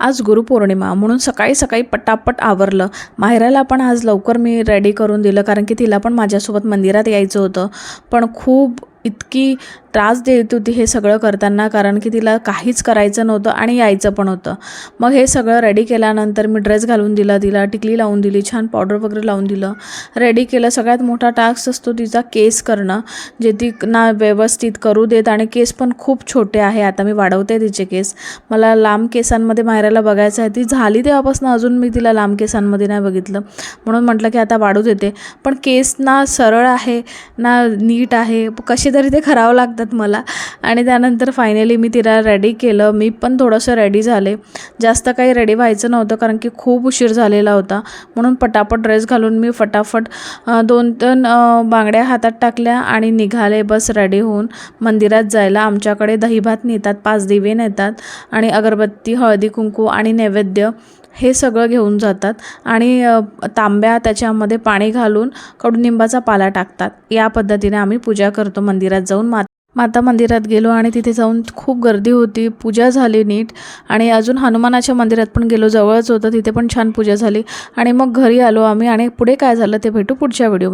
आज गुरुपौर्णिमा म्हणून सकाळी सकाळी पटापट आवरलं. माहेराला पण आज लवकर मी रेडी करून दिलं, कारण की तिला पण माझ्यासोबत मंदिरात यायचं होतं. पण खूप इतकी त्रास देत होती हे सगळं करताना, कारण की तिला काहीच करायचं नव्हतं आणि यायचं पण होतं. मग हे सगळं रेडी केल्यानंतर मी ड्रेस घालून दिला, तिला टिकली लावून दिली, छान पावडर वगैरे लावून दिलं, रेडी केलं. सगळ्यात मोठा टास्क असतो तिचा केस करणं, जे ती ना व्यवस्थित करू देत. आणि केस पण खूप छोटे आहे, आता मी वाढवते तिचे केस. मला लांब केसांमध्ये माहेराला बघायचं आहे. ती झाली तेव्हापासून अजून मी तिला लांब केसांमध्ये नाही बघितलं, म्हणून म्हटलं की आता वाढू देते. पण केस ना सरळ आहे ना नीट आहे, कसे तरी ते करावं लागतात मला. आणि त्यानंतर फायनली मी तिला रेडी केलं. मी पण थोडंसं रेडी झाले, जास्त काही रेडी व्हायचं नव्हतं कारण की खूप उशीर झालेला होता. म्हणून पटापट ड्रेस घालून मी फटाफट 2-3 बांगड्या हातात टाकल्या आणि निघाले बस रेडी होऊन मंदिरात जायला. आमच्याकडे दहीभात नेतात, 5 दिवे नेतात आणि अगरबत्ती, हळदी कुंकू आणि नैवेद्य हे सगळं घेऊन जातात. आणि तांब्या त्याच्यामध्ये पाणी घालून कडुनिंबाचा पाला टाकतात. या पद्धतीने आम्ही पूजा करतो मंदिरात जाऊन. माता मंदिरात गेलो आणि तिथे जाऊन खूप गर्दी होती, पूजा झाली नीट. आणि अजून हनुमानाच्या मंदिरात पण गेलो, जवळच होतं, तिथे पण छान पूजा झाली. आणि मग घरी आलो आम्ही. आणि पुढे काय झालं ते भेटू पुढच्या व्हिडिओमध्ये.